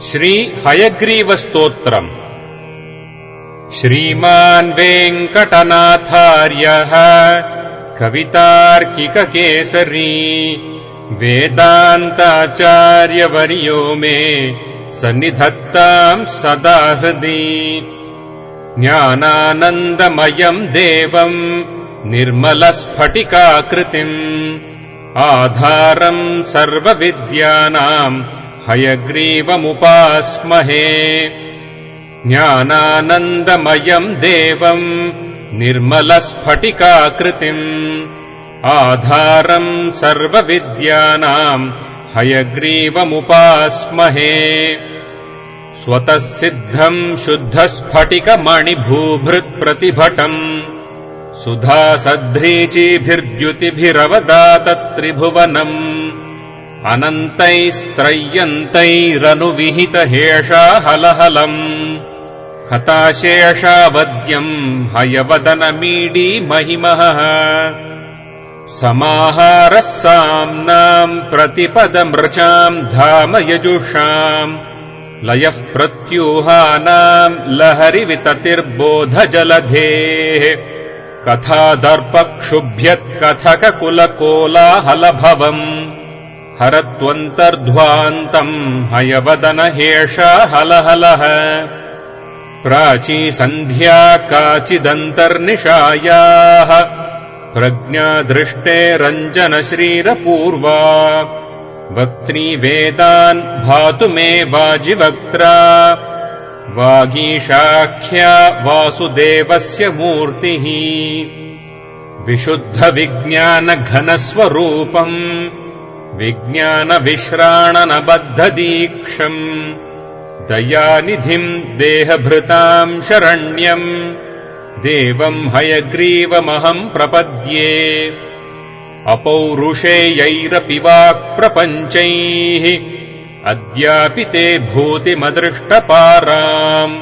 श्री हयग्रीवस्तोत्रम्। श्रीमान् वेङ्कटनाथार्यः कवितार्किककेसरी वेदान्ताचार्यवर्यो मे सन्निधत्ताम् सदा हृदि। ज्ञानानन्दमयम् देवम् निर्मलस्फटिकाकृतिम् आधारम् सर्वविद्यानाम् हयग्रीवमुपास्महे। ज्ञानानन्दमयम् देवम् निर्मलस्फटिकाकृतिम् आधारम् सर्वविद्यानाम् हयग्रीवमुपास्महे। स्वतः सिद्धम् शुद्धस्फटिकमणिभूभृत्प्रतिभटम् सुधासध्रीचीभिर्द्युतिभिरवदातत्रिभुवनम् अनन्तैस्त्रय्यन्तैरनुविहितहेषाहलहलम् हताशेषावद्यम् हयवदनमीडी महिमः। समाहारः साम्नाम् प्रतिपदमृचाम् धाम यजुषाम् लयः प्रत्यूहानाम् लहरिविततिर्बोधजलधेः कथादर्पक्षुभ्यत्कथककुलकोलाहलभवम् हरत्वन्तर्ध्वान्तम् हयवदनहेषाहलहलः। प्राचीसन्ध्या काचिदन्तर्निशायाः प्रज्ञादृष्टेरञ्जनश्रीरपूर्वा वक्त्री वेदान् भातु मे वाजिवक्त्रा वागीशाख्या वासुदेवस्य मूर्तिः। विशुद्धविज्ञानघनस्वरूपम् विज्ञानविश्राणनबद्धदीक्षम् दयानिधिम् देहभृताम् शरण्यम् देवम् हयग्रीवमहम् प्रपद्ये। अपौरुषेयैरपि वाक्प्रपञ्चैः अद्यापि ते भूतिमदृष्टपाराम्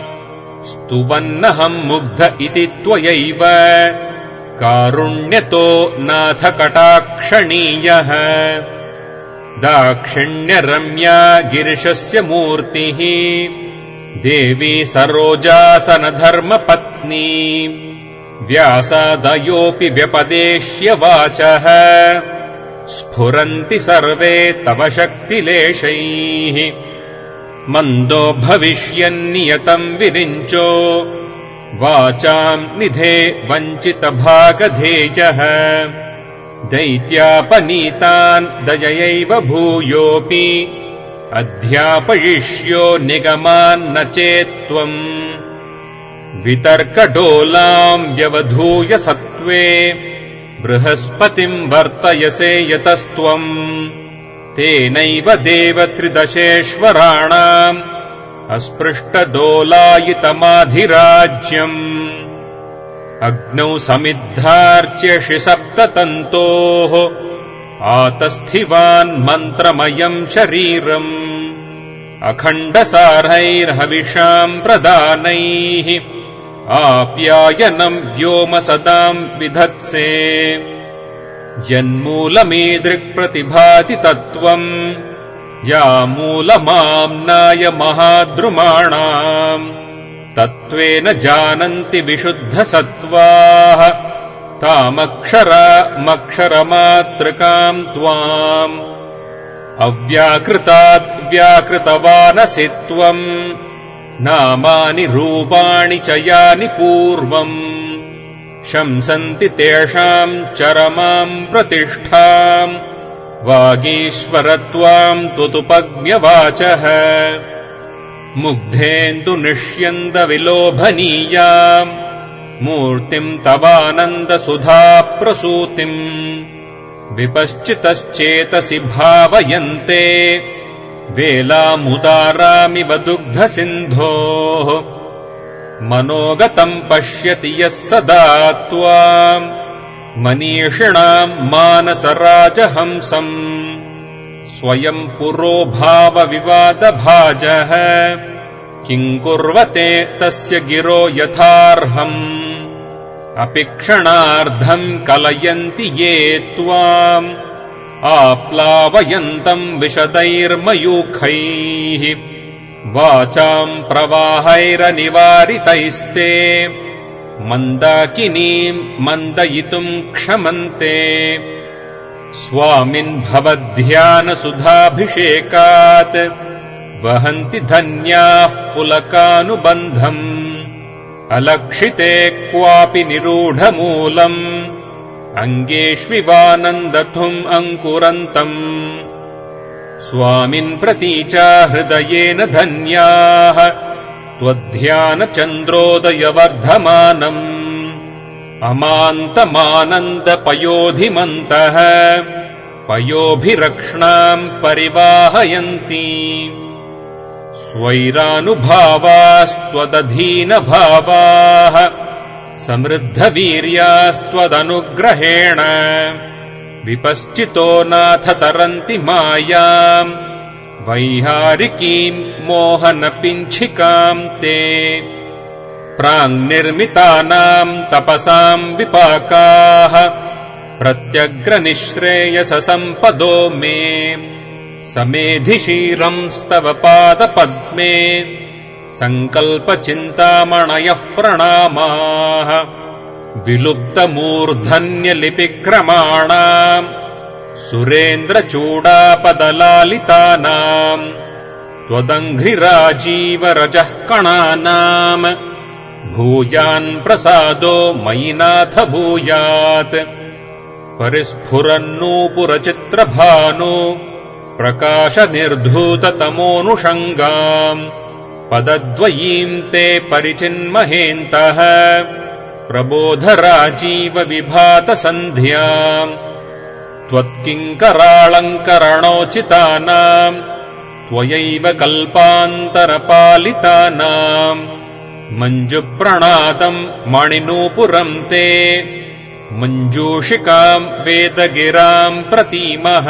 स्तुवन्नहम् मुग्ध इति त्वयैव कारुण्यतो नाथ कटाक्षणीयः। दाक्षिण्यरम्या गिरिशस्य मूर्तिः देवी सरोजासनधर्मपत्नी व्यासादयोऽपि व्यपदेश्य वाचः स्फुरन्ति सर्वे तव शक्तिलेशैः। मन्दो भविष्यन्नियतम् विरिञ्चो वाचाम् निधे वञ्चितभागधेयः दैत्यापनीतान् दययैव भूयोऽपि अध्यापयिष्यो निगमान्न चेत्त्वम्। वितर्कडोलाम् व्यवधूय सत्त्वे बृहस्पतिम् वर्तयसे यतस्त्वम्। तेनैव देवत्रिदशेश्वराणाम् अस्पृष्टदोलायितमाधिराज्यम्। अग्नौ समिद्धार्च्य सप्ततन्तोः आतस्थिवान् मन्त्रमयम् शरीरम् अखण्डसारैर्हविषाम् प्रदानैः आप्यायनम् व्योमसदाम् विधत्से। यन्मूलमीदृक्प्रतिभाति तत्त्वम् या मूलमाम्नाय महाद्रुमाणाम् तत्त्वेन जानन्ति विशुद्धसत्त्वाः तामक्षरामक्षरमातृकाम् त्वाम्। अव्याकृताद् व्याकृतवानसि त्वम् नामानि रूपाणि च यानि पूर्वम् शंसन्ति तेषाम् चरमाम् प्रतिष्ठाम् वागीश्वरत्वाम् त्वतुपज्ञवाचः। मुग्धेन्दुनिष्यन्दविलोभनीयाम् मूर्तिम् तवानन्दसुधाप्रसूतिम् विपश्चितश्चेतसि भावयन्ते वेलामुदारामिव दुग्धसिन्धोः। मनोगतम् पश्यति यः सदा त्वाम् मनीषिणाम् मानसराजहंसम् स्वयम् पुरोभावविवादभाजः किम् कुर्वते तस्य गिरो यथार्हम्। अपि क्षणार्धम् कलयन्ति ये त्वाम् आप्लावयन्तम् विशदैर्मयूखैः वाचाम् प्रवाहैरनिवारितैस्ते मन्दाकिनीम् मन्दयितुम् क्षमन्ते स्वामिन् भवद्ध्यानसुधाभिषेकात् वहन्ति धन्याः पुलकानुबन्धम् अलक्षिते क्वापि निरूढमूलम् अङ्गेष्विवानन्दथुम् अङ्कुरन्तम् स्वामिन् प्रतीचा हृदयेन धन्याः त्वध्यानचन्द्रोदयवर्धमानम् अमान्तमानन्दपयोधिमन्तः पयोभिरक्ष्णाम् परिवाहयन्ति स्वैरानुभावास्त्वदधीनभावाः समृद्धवीर्यास्त्वदनुग्रहेण विपश्चितो नाथ तरन्ति मायाम् वैहारिकीम् मोहनपिञ्छिकाम् ते प्राङ्निर्मितानाम् तपसाम् विपाकाः प्रत्यग्रनिःश्रेयससम्पदो मे समेधिशीरंस्तव पादपद्मे सङ्कल्पचिन्तामणयः प्रणामाः विलुप्तमूर्धन्यलिपिक्रमाणाम् सुरेन्द्रचूडापदलालितानाम् त्वदङ्घ्रिराजीवरजः कणानाम् भूयान् प्रसादो मयि नाथ भूयात् परिस्फुरन्नूपुरचित्रभानु प्रकाशनिर्धूततमोऽनुषङ्गाम् पदद्वयीम् ते परिचिन्महेन्तः प्रबोधराजीवविभातसन्ध्याम् त्वत्किङ्कराळङ्करणोचितानाम् त्वयैव कल्पान्तरपालितानाम् मञ्जुप्रणादम् मणिनूपुरम् ते मञ्जूषिकाम् वेदगिराम् प्रतीमः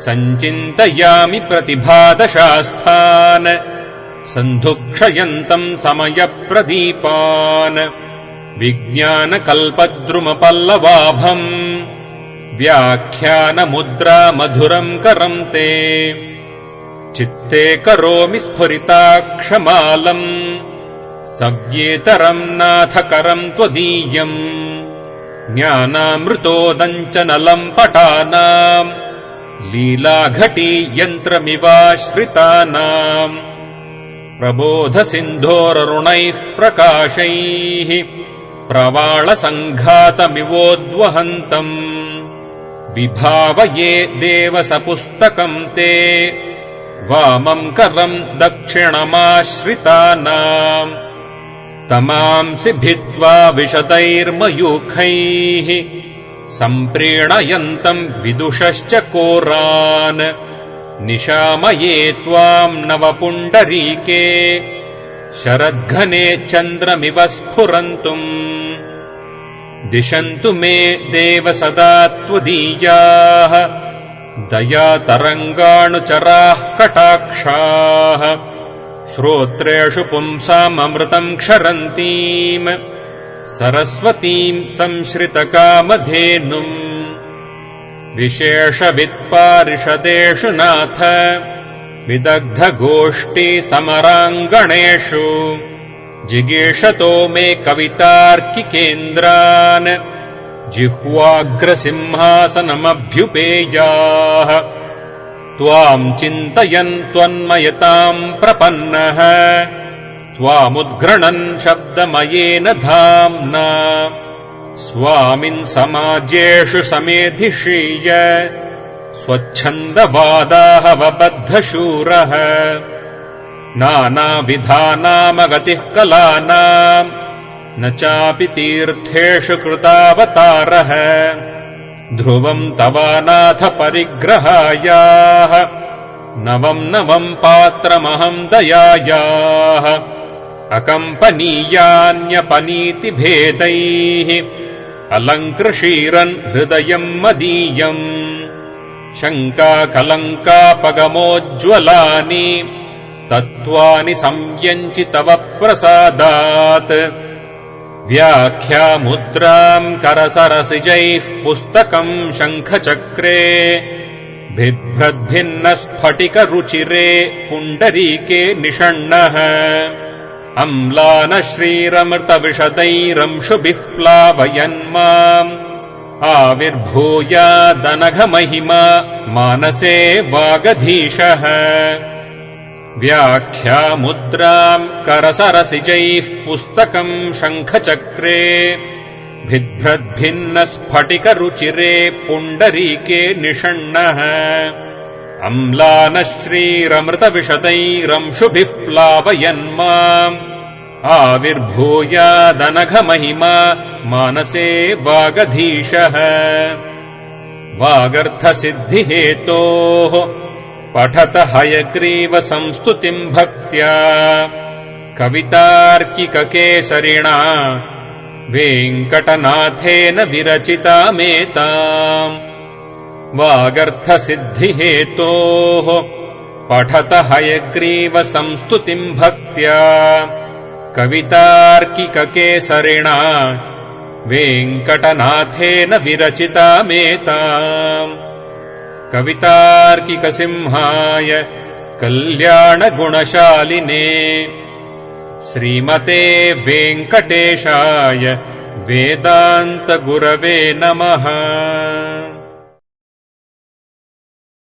सञ्चिन्तयामि प्रतिभादशास्थान् सन्धुक्षयन्तम् समयप्रदीपान् विज्ञानकल्पद्रुमपल्लवाभम् व्याख्यानमुद्रामधुरम् करम् ते चित्ते करोमि स्फुरिताक्षमालम् सव्येतरम् नाथकरम् त्वदीयम् ज्ञानामृतोदञ्चनलम् पटानाम् लीलाघटी यन्त्रमिवाश्रितानाम् प्रबोधसिन्धोररुणैः प्रकाशैः प्रवाळसङ्घातमिवोद्वहन्तम् विभावये देवसपुस्तकम् ते वामम् करम् दक्षिणमाश्रितानाम् तमांसि भित्त्वा विशदैर्मयूखैः सम्प्रीणयन्तम् विदुषश्च कोरान् निशामये त्वाम् नवपुण्डरीके शरद्घने चन्द्रमिव स्फुरन्तुम् दिशन्तु मे देव सदा त्वदीयाः दयातरङ्गाणुचराः कटाक्षाः श्रोत्रेषु पुंसाममृतम् क्षरन्तीम् सरस्वतीम् संश्रितकामधेनुम् विशेषवित्पारिषदेषु नाथ विदग्धगोष्ठीसमराङ्गणेषु जिगीषतो मे कवितार्किकेन्द्रान् जिह्वाग्रसिंहासनमभ्युपेयाः त्वाम् चिन्तयन् त्वन्मयताम् प्रपन्नः त्वामुद्घृणन् शब्दमयेन धाम्ना स्वामिन् समाज्येषु समेधिषीय स्वच्छन्दवादाहवबद्धशूरः नानाविधानामगतिः कलानाम् न चापि तीर्थेषु कृतावतारः ध्रुवम् तवानाथ परिग्रहायाः नवम् नवम् पात्रमहम् दयायाः अकम्पनीयान्यपनीतिभेदैः अलङ्कृषीरन् हृदयम् मदीयम् शङ्काकलङ्कापगमोज्ज्वलानि तत्त्वानि संयञ्चि तव प्रसादात् व्याख्यामुद्राम् करसरसिजैः पुस्तकम् शङ्खचक्रे बिभ्रद्भिन्नस्फटिकरुचिरे पुण्डरीके निषण्णः अम्लानश्रीरमृतविशदैरंशुभिः प्लावयन् माम् आविर्भूयादनघमहिमा मानसे वागधीशः व्याख्यामुद्राम् करसरसिजैः पुस्तकम् शङ्खचक्रे बिभ्रद्भिन्नस्फटिकरुचिरे पुण्डरीके निषण्णः अम्लानश्रीरमृतविशदैरंशुभिः प्लावयन् माम् आविर्भूयादनघमहिमा मानसे वागधीशः वागर्थसिद्धिहेतोः पठत हयग्रीव संस्तुतिम् भक्त्या कवितार्किककेसरिणा वेङ्कटनाथेन विरचितामेताम् वागर्थसिद्धिहेतोः पठत हयग्रीव संस्तुतिम् भक्त्या कवितार्किककेसरिणा वेङ्कटनाथेन विरचितामेताम् कवितार्किकसिंहाय कल्याणगुणशालिने श्रीमते वेङ्कटेशाय वेदान्तगुरवे नमः।